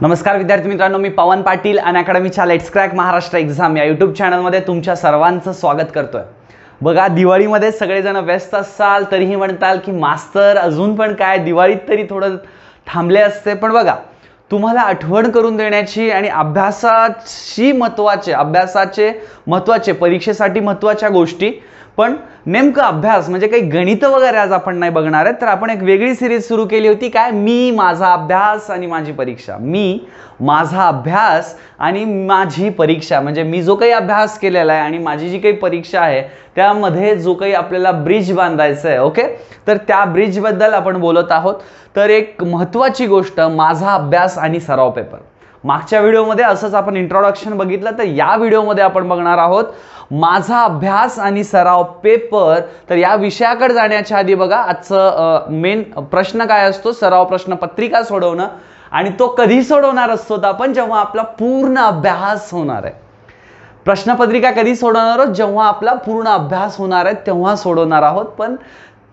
नमस्कार विद्यार्थी मित्रांनो, मी पवन पाटील अनअकॅडमीच्या लेट्स क्रॅक महाराष्ट्र एक्झाम या यूट्यूब चॅनलमध्ये तुमच्या सर्वांचं स्वागत करतोय। बघा, दिवाळीमध्ये सगळेजण व्यस्त असाल तरीही म्हणताल की मास्तर अजून पण काय दिवाळीत तरी थोडं थांबले असते, पण बघा तुम्हाला आठवण करून देण्याची आणि अभ्यासाची महत्त्वाचे परीक्षेसाठी महत्त्वाच्या गोष्टी, पण नेमकं अभ्यास म्हणजे काही गणित वगैरे आज आपण नाही बघणार आहे। तर आपण एक वेगळी सिरीज सुरू केली होती, काय मी माझा अभ्यास आणि माझी परीक्षा। मी माझा अभ्यास आणि माझी परीक्षा म्हणजे मी जो काही अभ्यास केलेला आहे आणि माझी जी काही परीक्षा आहे त्यामध्ये जो काही आपल्याला ब्रिज बांधायचं आहे, ओके, तर त्या ब्रिज बद्दल आपण बोलत आहोत। तर एक महत्त्वाची गोष्ट, माझा अभ्यास आणि सराव पेपर। मागच्या व्हिडिओमध्ये असंच आपण इंट्रोडक्शन बघितलं, तर या व्हिडिओमध्ये आपण बघणार आहोत माझा अभ्यास आणि सराव पेपर। तर या विषयाकडे जाण्याच्या आधी बघा आजचं मेन प्रश्न काय असतो, सराव प्रश्नपत्रिका सोडवणं। आणि तो कधी सोडवणार असतो आपण, जेव्हा आपला पूर्ण अभ्यास होणार आहे। प्रश्नपत्रिका कधी सोडवणार आहोत, जेव्हा आपला पूर्ण अभ्यास होणार आहे तेव्हा सोडवणार आहोत। पण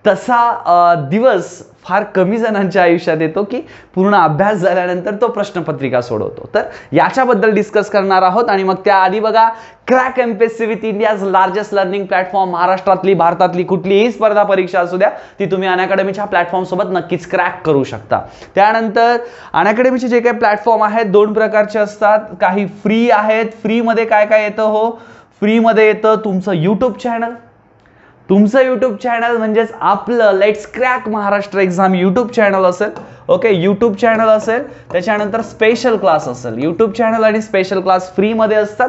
तसा दिवस फार कमी जणांच्या आयुष्यात येतो की पूर्ण अभ्यास झाल्यानंतर तो प्रश्नपत्रिका सोडवतो। तर याच्याबद्दल डिस्कस करणार आहोत। आणि मग त्याआधी बघा, crack MPSC with India's largest learning platform, महाराष्ट्रातली भारतातली कुठलीही स्पर्धा परीक्षा असू द्या ती तुम्ही अनअकॅडमीच्या प्लॅटफॉर्म सोबत नक्कीच क्रॅक करू शकता। त्यानंतर अनअकॅडमीचे जे काही प्लॅटफॉर्म आहेत दोन प्रकारचे असतात, काही फ्री आहेत। फ्री मध्ये काय काय येतं, हो, फ्री मध्ये येतं तुमचं यूट्यूब चॅनल म्हणजेच आपलं let's crack Maharashtra exam YouTube channel असेल, ओके, यूट्यूब चॅनल असेल। त्याच्यानंतर स्पेशल क्लास असेल। यूट्यूब चॅनल आणि स्पेशल क्लास फ्री मध्ये असतात।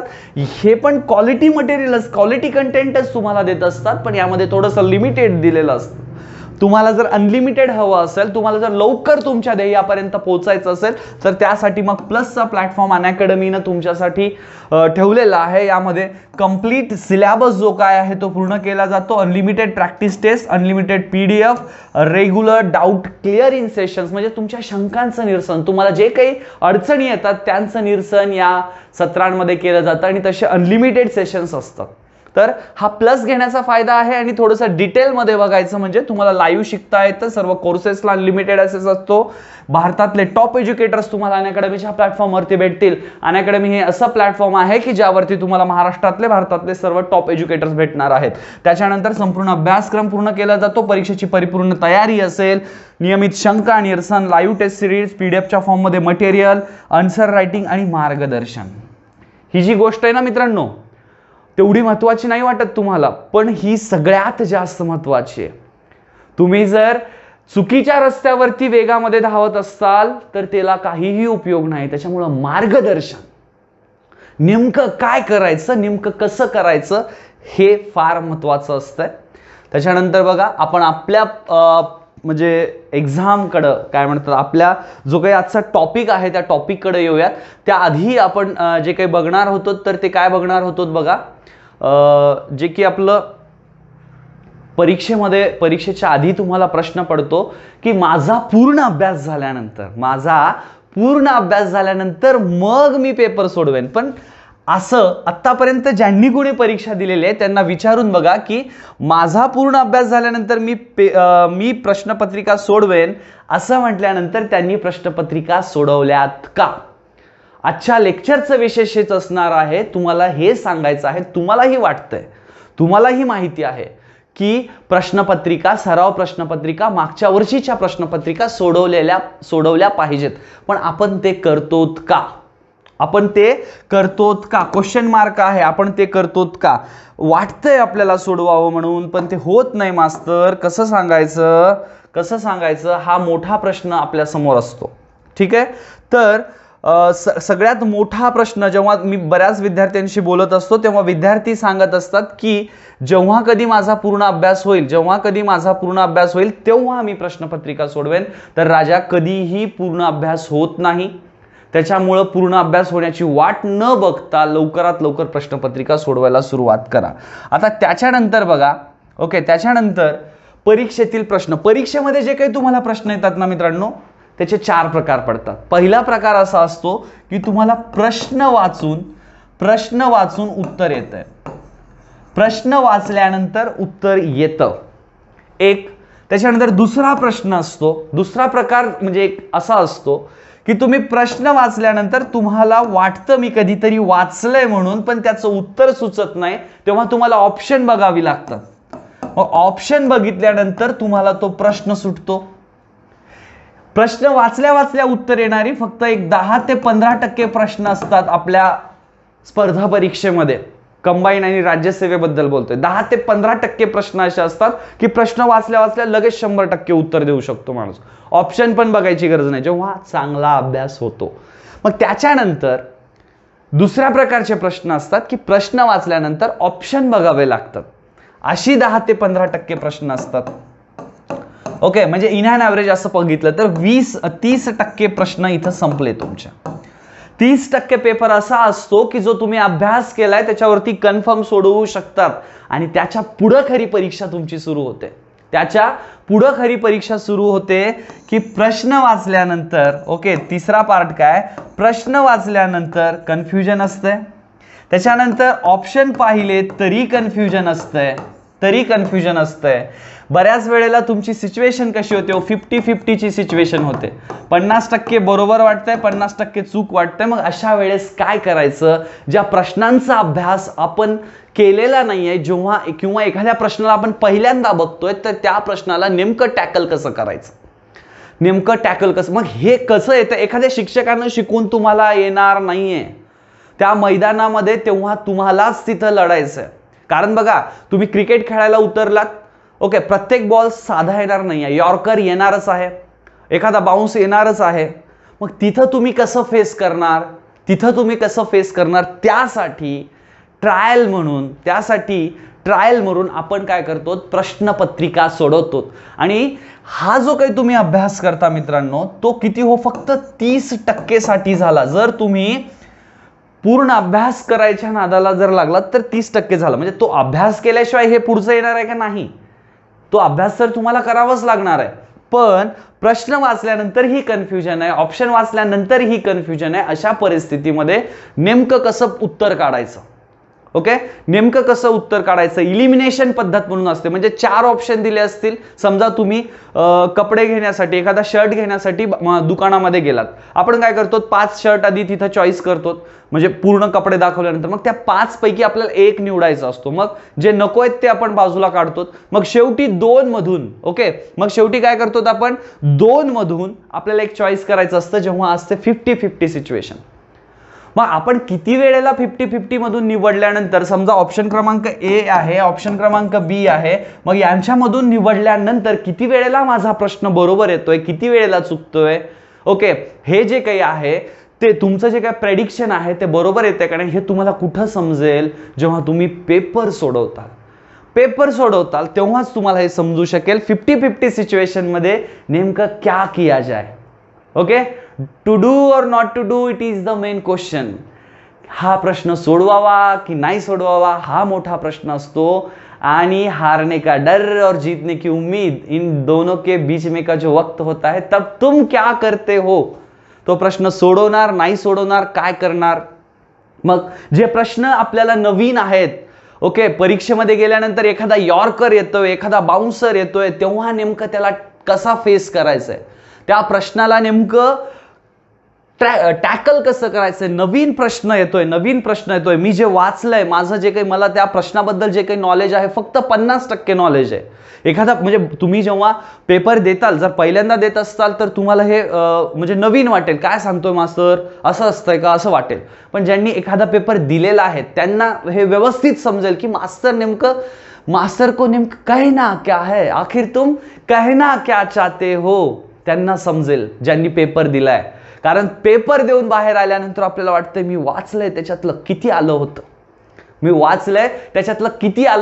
हे पण क्वालिटी मटेरियल, क्वालिटी कंटेंटच तुम्हाला देत असतात, पण यामध्ये थोडंसं लिमिटेड दिलेलं असतं। तुम्हाला जर अनलिमिटेड हवं असेल, तुम्हाला जर लवकर तुमच्या ध्येयापर्यंत पोहोचायचं असेल, तर त्यासाठी मग प्लसचा प्लॅटफॉर्म अनअकॅडमीनं तुमच्यासाठी ठेवलेला आहे। यामध्ये कंप्लीट सिलेबस जो काय आहे तो पूर्ण केला जातो। Unlimited practice test, unlimited PDF, regular doubt clearing sessions म्हणजे तुमच्या शंकांचं निरसन, तुम्हाला जे काही अडचणी येतात त्यांचं निरसन या सत्रांमध्ये केलं जातं आणि तसे अनलिमिटेड सेशन्स असतात। तर हा प्लस घेण्याचा फायदा आहे। आणि थोडंसं डिटेलमध्ये बघायचं म्हणजे तुम्हाला लाईव्ह शिकता येतं, सर्व कोर्सेसला अनलिमिटेड ॲक्सेस असतो। भारतातले टॉप एज्युकेटर्स तुम्हाला अनअकॅडमीच्या प्लॅटफॉर्मवरती भेटतील। अनअकॅडमी हे असं प्लॅटफॉर्म आहे की ज्यावरती तुम्हाला महाराष्ट्रातले भारतातले सर्व टॉप एज्युकेटर्स भेटणार आहेत। त्याच्यानंतर संपूर्ण अभ्यासक्रम पूर्ण केला जातो। परीक्षेची परिपूर्ण तयारी असेल, नियमित शंका निरसन, लाईव्ह टेस्ट सिरीज, PDF फॉर्ममध्ये मटेरियल, आन्सर रायटिंग आणि मार्गदर्शन। ही जी गोष्ट आहे ना मित्रांनो, तेवढी महत्त्वाची नाही वाटत तुम्हाला, पण ही सगळ्यात जास्त महत्त्वाची आहे। तुम्ही जर चुकीच्या रस्त्यावरती वेगामध्ये धावत असाल तर त्याला काहीही उपयोग नाही। त्याच्यामुळं मार्गदर्शन, नेमकं काय करायचं, नेमकं कसं करायचं हे फार महत्त्वाचं असतं। त्याच्यानंतर बघा, आपण आपल्या म्हणजे एक्झामकडं काय म्हणतात, आपल्या जो काही आजचा टॉपिक आहे त्या टॉपिककडे येऊयात। त्याआधी आपण जे काही बघणार होतो तर ते काय बघणार होतो बघा, जे की आपलं परीक्षेच्या आधी तुम्हाला प्रश्न पडतो की माझा पूर्ण अभ्यास झाल्यानंतर मग मी पेपर सोडवेन। पण असं आतापर्यंत ज्यांनी कोणी परीक्षा दिलेली आहे त्यांना विचारून बघा की माझा पूर्ण अभ्यास झाल्यानंतर मी प्रश्नपत्रिका सोडवेन असं म्हटल्यानंतर त्यांनी प्रश्नपत्रिका सोडवल्यात का? आजच्या लेक्चरचं विशेष हेच असणार आहे, तुम्हाला हे सांगायचं आहे। तुम्हालाही वाटतंय, तुम्हालाही माहिती आहे की सराव प्रश्नपत्रिका मागच्या वर्षीच्या प्रश्नपत्रिका सोडवल्या पाहिजेत, पण आपण ते करतोत का? क्वेश्चन मार्क आहे, आपण ते करतोत का? वाटतंय आपल्याला सोडवावं म्हणून, पण ते होत नाही मास्तर, कसं सांगायचं हा मोठा प्रश्न आपल्या समोर असतो। ठीक आहे, तर सगळ्यात मोठा प्रश्न जेव्हा मी बऱ्याच विद्यार्थ्यांशी बोलत असतो तेव्हा विद्यार्थी सांगत असतात की जेव्हा कधी माझा पूर्ण अभ्यास होईल तेव्हा मी प्रश्नपत्रिका सोडवेन। तर राजा, कधीही पूर्ण अभ्यास होत नाही। त्याच्यामुळं पूर्ण अभ्यास होण्याची वाट न बघता लवकरात लवकर प्रश्नपत्रिका सोडवायला सुरुवात करा। आता त्याच्यानंतर बघा, ओके, त्याच्यानंतर परीक्षेतील प्रश्न, परीक्षेमध्ये जे काही तुम्हाला प्रश्न येतात ना मित्रांनो, त्याचे 4 प्रकार पडतात। पहिला प्रकार असा असतो की तुम्हाला प्रश्न वाचून उत्तर येतंय, प्रश्न वाचल्यानंतर उत्तर येतं एक। त्याच्यानंतर दुसरा प्रकार म्हणजे एक असा असतो की तुम्ही प्रश्न वाचल्यानंतर तुम्हाला वाटतं मी कधीतरी वाचलंय म्हणून, पण त्याचं उत्तर सुचत नाही, तेव्हा तुम्हाला ऑप्शन बघावी लागतात. मग ऑप्शन बघितल्यानंतर तुम्हाला तो प्रश्न सुटतो. प्रश्न वाचल्या वाचल्या उत्तर येणारी फक्त एक 10 ते 15% प्रश्न असतात आपल्या स्पर्धा परीक्षेमध्ये. कंबाईन आणि राज्यसेवेबद्दल बोलतोय. 10 ते 15% प्रश्न असे असतात की प्रश्न वाचल्या वाचल्या लगेच 100% उत्तर देऊ शकतो माणूस. ऑप्शन पण बघायची गरज नाही जेव्हा चांगला अभ्यास होतो. मग त्याच्यानंतर दुसऱ्या प्रकारचे प्रश्न असतात की प्रश्न वाचल्यानंतर ऑप्शन बघावे लागतात. अशी 10 ते 15% प्रश्न असतात. ओके, म्हणजे इन अँड ॲव्हरेज असं बघितलं तर 30% प्रश्न इथं संपले तुमच्या. 30% पेपर असा असतो की जो तुम्ही अभ्यास केलाय त्याच्यावरती कन्फर्म सोडवू शकतात आणि त्याच्या पुढं खरी परीक्षा तुमची सुरू होते. त्याच्या पुढं खरी परीक्षा सुरू होते की प्रश्न वाचल्यानंतर, ओके, तिसरा पार्ट काय, प्रश्न वाचल्यानंतर कन्फ्युजन असते. त्याच्यानंतर ऑप्शन पाहिले तरी कन्फ्युजन असतंय. बऱ्याच वेळेला तुमची सिच्युएशन कशी होते, 50-50 ची सिच्युएशन होते. 50% बरोबर वाटतंय, 50% चूक वाटतंय. मग अशा वेळेस काय करायचं, ज्या प्रश्नांचा अभ्यास आपण केलेला नाहीये, जेव्हा किंवा एखाद्या प्रश्नाला आपण पहिल्यांदा बघतोय, तर त्या प्रश्नाला नेमकं टॅकल कसं करायचं, मग हे कसं येतं, एखाद्या शिक्षकानं शिकवून तुम्हाला येणार नाहीये त्या मैदानामध्ये, तेव्हा तुम्हालाच तिथं लढायचंय. कारण बघा, तुम्ही क्रिकेट खेळायला उतरलात, ओके, प्रत्येक बॉल साधा येणार नाहीये, यॉर्कर येणारच आहे, एखादा बाउन्स येणारच आहे. मग तिथं तुम्ही कसं फेस करणार, त्यासाठी ट्रायल म्हणून आपण काय करतो, प्रश्नपत्रिका सोडवतो. आणि हा जो काही तुम्ही अभ्यास करता मित्रांनो, तो किती हो, फक्त 30% साठी झाला. जर तुम्ही पूर्ण अभ्यास करायच्या नादाला जर लागलात तर 30% झाला. म्हणजे तो अभ्यास केल्याशिवाय हे पुढचं येणार आहे का, नाही, तो अभ्यास तर तुम्हाला करावाच लागणार आहे. पण प्रश्न वाचल्यानंतर ही कन्फ्युजन आहे, ऑप्शन वाचल्यानंतर ही कन्फ्युजन आहे. अशा परिस्थितीमध्ये नेमकं कसं उत्तर काढायचं, ओके, इलिमिनेशन पद्धत म्हणून असते. म्हणजे 4 ऑप्शन दिले असतील, समजा तुम्ही कपडे घेण्यासाठी, एखादा शर्ट घेण्यासाठी दुकानामध्ये गेलात. आपण काय करतो, 5 शर्ट आधी तिथं चॉईस करतो, म्हणजे पूर्ण कपडे दाखवल्यानंतर मग त्या 5 पैकी आपल्याला एक निवडायचा असतो. मग जे नको आहेत ते आपण बाजूला काढतो. मग शेवटी 2 मधून, ओके, मग शेवटी काय करतो आपण, 2 मधून आपल्याला एक चॉईस करायचं असतं, जेव्हा असते 50-50 सिच्युएशन. मग आपण किती वेळेला 50-50 मधून निवडल्यानंतर, समजा ऑप्शन क्रमांक ए आहे, ऑप्शन क्रमांक बी आहे, मग यांच्यामधून निवडल्यानंतर किती वेळेला माझा प्रश्न बरोबर येतोय, किती वेळेला चुकतोय, ओके, हे जे काही आहे ते तुमचं जे काही प्रेडिक्शन आहे ते बरोबर येते का नाही, हे तुम्हाला कुठं समजेल, जेव्हा तुम्ही पेपर सोडवताल तेव्हाच तुम्हाला हे समजू शकेल 50-50 सिच्युएशन मध्ये नेमकं क्या किया जाए. ओके, टू डू और not to do, it is the main question. हा प्रश्न सोडवावा की नाही सोडवावा हा मोठा प्रश्न असतो. आणि हारने का डर और जीतने की उम्मीद, इन दोनों के बीच में का जो वक्त होता है, तब तुम क्या करते हो. तो प्रश्न सोडवणार, नाही सोडवणार, काय करणार. मग जे प्रश्न आपल्याला नवीन आहेत, ओके, परीक्षेमध्ये गेल्यानंतर एखादा यॉर्कर येतोय, एखादा बाउन्सर येतोय, तेव्हा नेमकं त्याला कसा फेस करायचंय, त्या प्रश्नाला नेमकं टॅकल कसं करायचंय. नवीन प्रश्न येतोय, मी जे वाचलंय, माझं जे काही, मला त्या प्रश्नाबद्दल जे काही नॉलेज आहे फक्त 50% नॉलेज आहे. एखादा म्हणजे तुम्ही जेव्हा पेपर देताल, जर पहिल्यांदा देत असाल तर तुम्हाला हे म्हणजे नवीन वाटेल, काय सांगतोय मास्तर, असं असतंय का, असं वाटेल. पण ज्यांनी एखादा पेपर दिलेला आहे त्यांना हे व्यवस्थित समजेल की मास्टर को नेमकं कहना क्या है, आखिर तुम कहना क्या चाहते हो, त्यांना समजेल ज्यांनी पेपर दिलाय. कारण पेपर देऊन बाहेर आल्यानंतर आपल्याला वाटतंय मी वाचलंय त्याच्यातलं किती आलं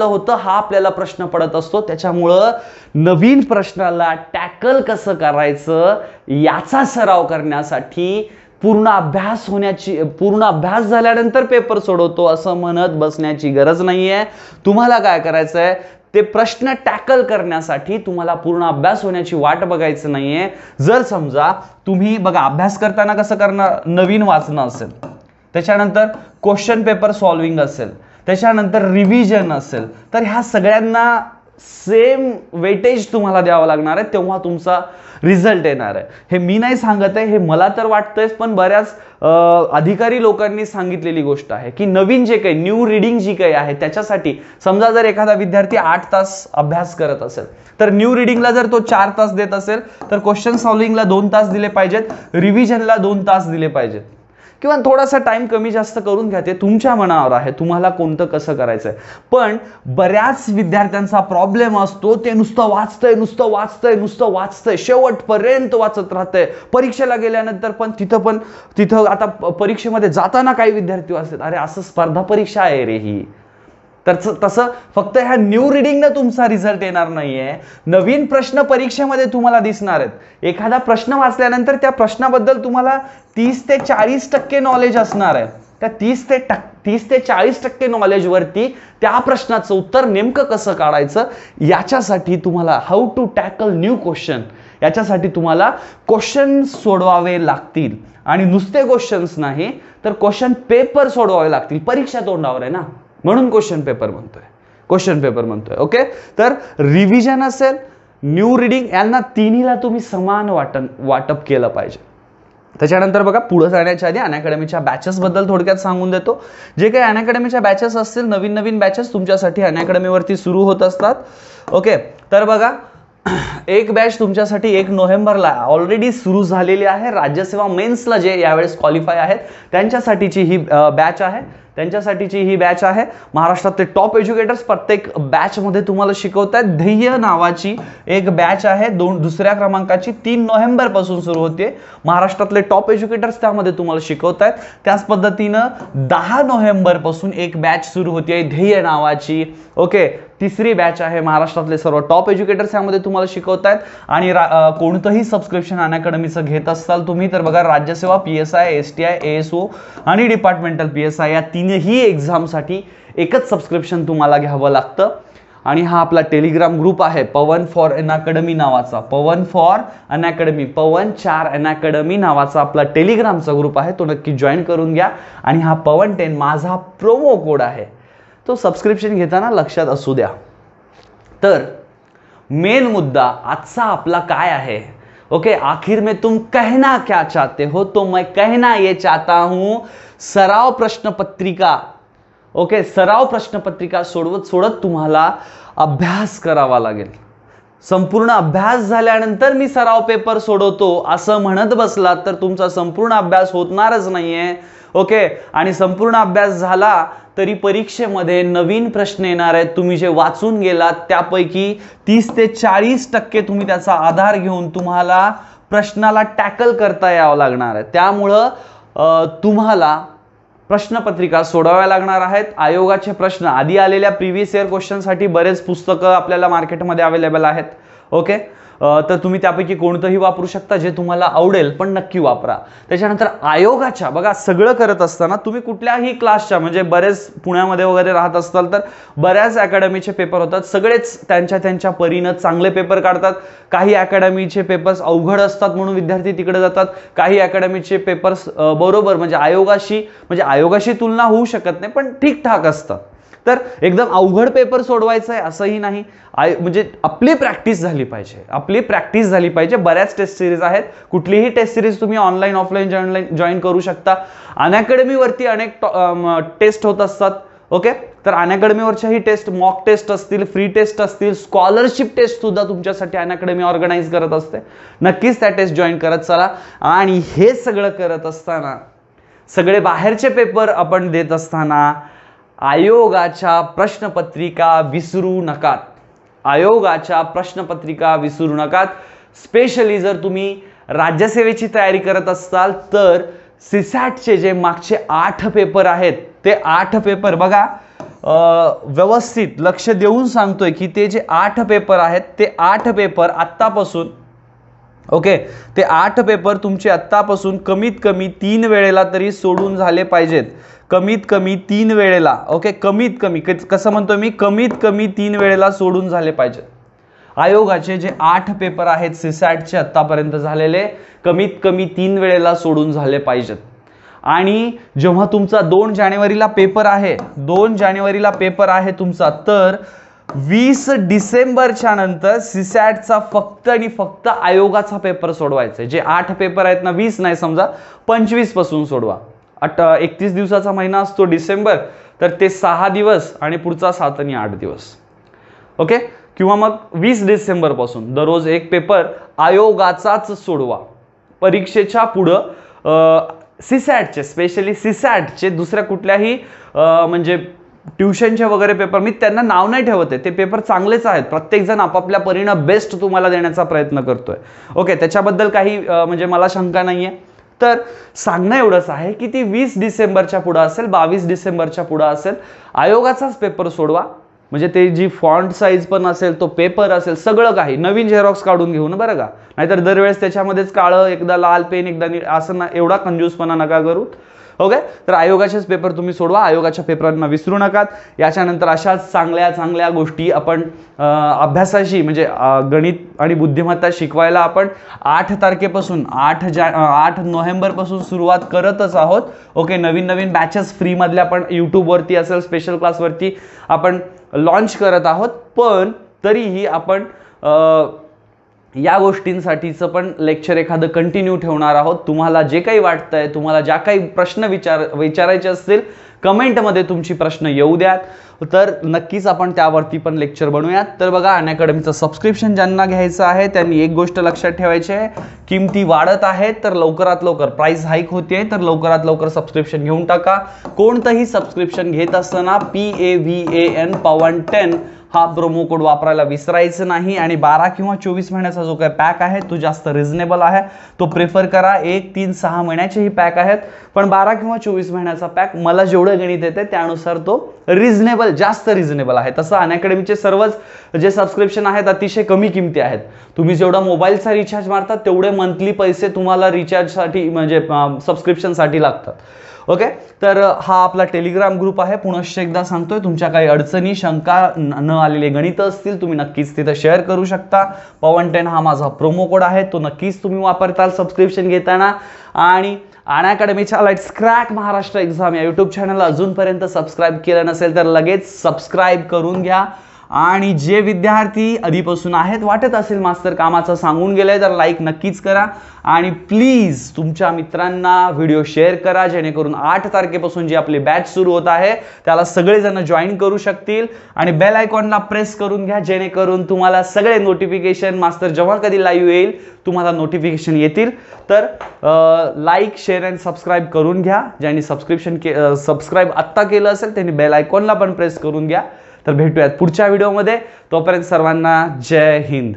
होतं, हा आपल्याला प्रश्न पडत असतो. त्याच्यामुळं नवीन प्रश्नाला टॅकल कसं करायचं याचा सराव करण्यासाठी पूर्ण अभ्यास झाल्यानंतर पेपर सोडवतो असं म्हणत बसण्याची गरज नाहीये. तुम्हाला काय करायचंय, ते प्रश्न टॅकल करण्यासाठी तुम्हाला पूर्ण अभ्यास होण्याची वाट बघायचं नाहीये. जर समजा तुम्ही बघा अभ्यास करताना कसं करणार, नवीन वाचणं असेल, त्याच्यानंतर क्वेश्चन पेपर सॉल्विंग असेल, त्याच्यानंतर रिव्हिजन असेल, तर ह्या सगळ्यांना सेम वेटेज तुम्हाला द्यावं लागणार आहे, तेव्हा तुमचा रिझल्ट येणार आहे. हे मी नाही सांगत आहे, हे मला तर वाटतंय, पण बऱ्याच अधिकारी लोकांनी सांगितलेली गोष्ट आहे की नवीन जे काही न्यू रिडिंग जी काही आहे त्याच्यासाठी समजा जर एखादा विद्यार्थी 8 तास अभ्यास करत असेल तर न्यू रिडिंगला जर तो 4 तास देत असेल तर क्वेश्चन सॉल्व्हिंगला 2 तास दिले पाहिजेत, रिव्हिजनला 2 तास दिले पाहिजेत, किंवा थोडासा टाइम कमी जास्त करून घ्या, ते तुमच्या मनावर आहे तुम्हाला कोणतं कसं करायचंय. पण बऱ्याच विद्यार्थ्यांचा प्रॉब्लेम असतो, ते नुसतं वाचतंय शेवटपर्यंत वाचत राहतंय. परीक्षेला गेल्यानंतर पण तिथं आता परीक्षेमध्ये जाताना काही विद्यार्थी असतात, अरे असं स्पर्धा परीक्षा आहे रे ही. तर तसं फक्त ह्या न्यू रिडिंगने तुमचा रिझल्ट येणार नाहीये, नवीन प्रश्न परीक्षेमध्ये तुम्हाला दिसणार आहेत. एखादा प्रश्न वाचल्यानंतर त्या प्रश्नाबद्दल तुम्हाला 30 ते 40% नॉलेज असणार आहे. त्या 30 ते 40% नॉलेज वरती त्या प्रश्नाचं उत्तर नेमकं कसं काढायचं याच्यासाठी तुम्हाला how to tackle new question, याच्यासाठी तुम्हाला क्वेश्चन सोडवावे लागतील. आणि नुसते क्वेश्चन्स नाही तर क्वेश्चन पेपर सोडवावे लागतील. परीक्षा तोंडावर आहे ना, म्हणून क्वेश्चन पेपर म्हणतोय. ओके, तर रिव्हिजन असेल, न्यू रिडिंग, यांना तिन्हीला तुम्ही समान वाटप केलं पाहिजे. त्याच्यानंतर बघा, पुढे जाण्याच्या आधी अनअकॅडमीच्या बॅचेस बद्दल थोडक्यात सांगून देतो. जे काही अनअकॅडमीच्या बॅचेस असतील, नवीन बॅचेस तुमच्यासाठी अनअकॅडमीवरती सुरू होत असतात. ओके, तर बघा, एक बॅच तुमच्यासाठी 1 नोव्हेंबरला ऑलरेडी सुरू झालेली आहे. राज्यसेवा मेन्सला जे यावेळेस क्वालिफाय आहेत त्यांच्यासाठीची ही बॅच आहे. महाराष्ट्रातले टॉप एज्युकेटर्स प्रत्येक बॅच मध्ये तुम्हाला शिकवतात. ध्येय नावाची एक बॅच आहे, दुसऱ्या क्रमांकाची 3 नोव्हेंबर पासून सुरू होते. महाराष्ट्रातले टॉप एज्युकेटर्स त्यामध्ये तुम्हाला शिकवतात. त्याच पद्धतीनं 10 नोव्हेंबर पासून एक बॅच सुरू होते ध्येय नावाची. ओके, तिसरी बॅच आहे, महाराष्ट्रातले सर्व टॉप एज्युकेटर्स यामध्ये तुम्हाला शिकवतायत. आणि कोणतंही सबस्क्रिप्शन अनअकॅडमीचं घेत असाल तुम्ही तर बघा, राज्यसेवा, PSI, STI, ASO आणि डिपार्टमेंटल PSI या तीनही एक्झामसाठी एकच सबस्क्रिप्शन तुम्हाला घ्यावं लागतं. आणि हा आपला टेलिग्राम ग्रुप आहे, पवन फॉर अनअकॅडमी नावाचा, पवन 4 अनअकॅडमी नावाचा आपला टेलिग्रामचा ग्रुप आहे, तो नक्की जॉईन करून घ्या. आणि हा पवन 10 माझा प्रोमो कोड आहे, तो सबस्क्रिप्शन घेताना लक्षात असू द्या. तर मेन मुद्दा आजचा आपला काय आहे? ओके, आखिर में तुम कहना क्या चाहते हो, तो मैं कहना ये चाहता हूं, सराव प्रश्नपत्रिका. ओके, सराव प्रश्नपत्रिका सोडवत तुम्हाला अभ्यास करावा लागेल. संपूर्ण अभ्यास झाल्यानंतर मी सराव पेपर सोडवतो असं म्हणत बसलात तर तुमचा संपूर्ण अभ्यास होणारच नाहीये. ओके, आणि संपूर्ण अभ्यास झाला तरी परीक्षेमध्ये नवीन प्रश्न येणार आहेत. तुम्ही जे वाचून गेलात त्यापैकी 30 ते 40% तुम्ही त्याचा आधार घेऊन तुम्हाला प्रश्नाला टॅकल करता यावं लागणार आहे. त्यामुळं तुम्हाला प्रश्नपत्रिका सोडवाव्या लागणार आहेत. आयोगाचे प्रश्न, आधी आलेल्या प्रिव्हियस इयर क्वेश्चनसाठी बरेच पुस्तकं आपल्याला मार्केटमध्ये अवेलेबल आहेत. ओके, तर तुम्ही त्यापैकी कोणतंही वापरू शकता, जे तुम्हाला आवडेल, पण नक्की वापरा. त्याच्यानंतर आयोगाच्या बघा, सगळं करत असताना तुम्ही कुठल्याही क्लासच्या, म्हणजे बरेच पुण्यामध्ये वगैरे राहत असताल तर बऱ्याच अकॅडमीचे पेपर होतात, सगळेच त्यांच्या परीनं चांगले पेपर काढतात. काही अकॅडमीचे पेपर्स अवघड असतात म्हणून विद्यार्थी तिकडे जातात. काही अकॅडमीचे पेपर्स बरोबर म्हणजे आयोगाशी तुलना होऊ शकत नाही, पण ठीकठाक असतात. तर एकदम अवघड पेपर सोडवायचा आहे असंही नाही, म्हणजे आपली प्रॅक्टिस झाली पाहिजे. बऱ्याच टेस्ट सिरीज आहेत, कुठलीही टेस्ट सिरीज तुम्ही ऑनलाईन ऑफलाईन जॉईन करू शकता. अनअकॅडमीवरती अनेक टेस्ट होत असतात. ओके, तर अनअकॅडमीवरच्याही टेस्ट, मॉक टेस्ट असतील, फ्री टेस्ट असतील, स्कॉलरशिप टेस्ट सुद्धा तुमच्यासाठी अनअकॅडमी ऑर्गनाईज करत असते. नक्कीच त्या टेस्ट जॉईन करत चला. आणि हे सगळं करत असताना, सगळे बाहेरचे पेपर आपण देत असताना आयोगाच्या प्रश्नपत्रिका विसरू नकात. स्पेशली जर तुम्ही राज्यसेवेची तयारी करत असाल तर सीसॅटचे जे मागचे 8 पेपर आहेत ते 8 पेपर बघा, व्यवस्थित लक्ष देऊन सांगतोय की ते जे 8 पेपर आहेत ते 8 पेपर आत्तापासून, ओके, ते 8 पेपर तुमचे आत्तापासून कमीत कमी 3 वेळेला तरी सोडून झाले पाहिजेत. कमीत कमी 3 वेळेला. ओके, कमीत कमी कसं म्हणतो मी, कमीत कमी 3 वेळेला सोडून झाले पाहिजेत. आयोगाचे जे 8 पेपर आहेत सीसॅटचे आतापर्यंत झालेले, कमीत कमी 3 वेळेला सोडून झाले पाहिजेत. आणि जेव्हा तुमचा 2 जानेवारीला पेपर आहे तुमचा, तर 20 डिसेंबरच्या नंतर सीसॅटचा फक्त आणि फक्त आयोगाचा पेपर सोडवायचा आहे. जे 8 पेपर आहेत ना, 20 नाही समजा 25 पासून सोडवा. 31 दिवसाचा महिना असतो डिसेंबर, तर ते 6 दिवस आणि पुढचा 7 आणि 8 दिवस. ओके, किंवा मग 20 डिसेंबर पासून दररोज एक पेपर आयोगाचाच सोडवा. परीक्षेच्या पुढं सीसॅटचे, स्पेशली सीसॅटचे दुसऱ्या कुठल्याही म्हणजे ट्युशनचे वगैरे पेपर मी त्यांना नाव नाही ठेवत आहे, ते पेपर चांगलेच आहेत. प्रत्येकजण आपापल्या परीनं बेस्ट तुम्हाला देण्याचा प्रयत्न करतोय. ओके, त्याच्याबद्दल काही म्हणजे मला शंका नाहीये. तर सांगणं एवढंच आहे की ती 20 डिसेंबरच्या पुढं असेल, 22 डिसेंबरच्या पुढं असेल, आयोगाचाच पेपर सोडवा. म्हणजे ते जी फॉन्ट साईज पण असेल, तो पेपर असेल, सगळं काही नवीन झेरॉक्स काढून घेऊ ना बरं का. नाहीतर दरवेळेस त्याच्यामध्येच काळं, एकदा लाल पेन, एकदा असं ना, एवढा कंजूसपणा नका करू. ओके, तर आयोगाचेच पेपर तुम्ही सोडवा. आयोगाच्या पेपरांना विसरू नका. याच्यानंतर अशाच चांगल्या चांगल्या गोष्टी आपण अभ्यासाशी म्हणजे गणित आणि बुद्धिमत्ता शिकवायला आपण 8 तारखेपासून 8 नोव्हेंबरपासून सुरुवात करतच आहोत. ओके, नवीन नवीन बॅचेस फ्रीमधल्या आपण यूट्यूबवरती असेल, स्पेशल क्लासवरती आपण लॉन्च करत आहोत. पण तरीही आपण या गोष्टींसाठीचं पण लेक्चर एखादं कंटिन्यू ठेवणार आहोत. तुम्हाला जे काही वाटतंय, तुम्हाला ज्या काही प्रश्न विचारायचे असतील, कमेंटमध्ये तुमची प्रश्न येऊ द्यात, तर नक्कीच आपण त्यावरती पण लेक्चर बनवूयात. तर बघा, अनअकॅडमीचं सबस्क्रिप्शन ज्यांना घ्यायचं आहे त्यांनी एक गोष्ट लक्षात ठेवायची आहे, किमती वाढत आहेत, तर लवकरात लवकर प्राइस हाईक होते, तर लवकरात लवकर सबस्क्रिप्शन घेऊन टाका. कोणतंही सबस्क्रिप्शन घेत असताना PAVAN PAWN10 हा प्रोमो कोड वापरायला विसरायचं नाही. आणि 12 किंवा 24 महिन्याचा जो काही पॅक आहे तो जास्त रिझनेबल आहे, तो प्रेफर करा. 1, 3, 6 महिन्याचेही पॅक आहेत, पण 12 किंवा 24 महिन्याचा पॅक मला जेवढं गणित येते त्यानुसार तो रिझनेबल, जास्त रिझनेबल आहे. तसं अनअकॅडमीचे सर्वच जे सबस्क्रिप्शन आहेत अतिशय कमी किमती आहेत. तुम्ही जेवढा मोबाईलचा रिचार्ज मारता तेवढे मंथली पैसे तुम्हाला रिचार्जसाठी म्हणजे सबस्क्रिप्शनसाठी लागतात. ओके, तर हा आपला टेलिग्राम ग्रुप आहे. पुनश्च एकदा सांगतोय, तुमच्या काही अडचणी, शंका, न आलेले गणित असतील, तुम्ही नक्कीच तिथं शेअर करू शकता. PAWN10 हा माझा प्रोमो कोड आहे, तो नक्कीच तुम्ही वापरताल सबस्क्रिप्शन घेताना. आणि अनअकॅडमीच्या लेट्स क्रॅक महाराष्ट्र एक्झाम या यूट्यूब चॅनलला अजूनपर्यंत सबस्क्राईब केलं नसेल तर लगेच सबस्क्राईब करून घ्या. आणि जे विद्यार्थी आधीपासून आहेत, वाटत असेल मास्तर कामाचं सांगून गेलंय, तर लाईक नक्कीच करा. आणि प्लीज तुमच्या मित्रांना व्हिडिओ शेअर करा, जेणेकरून 8 तारखेपासून जी आपली बॅच सुरू होत आहे त्याला सगळेजण जॉईन करू शकतील. आणि बेल आयकॉनला प्रेस करून घ्या, जेणेकरून तुम्हाला सगळे नोटिफिकेशन, मास्तर जेव्हा कधी लाईव्ह येईल तुम्हाला नोटिफिकेशन येतील. तर लाईक, शेअर अँड सबस्क्राईब करून घ्या. ज्यांनी सबस्क्राईब आत्ता केलं असेल त्यांनी बेल आयकॉनला पण प्रेस करून घ्या. तर भेटूयात पुढच्या व्हिडिओमध्ये. तोपर्यंत सर्वांना जय हिंद.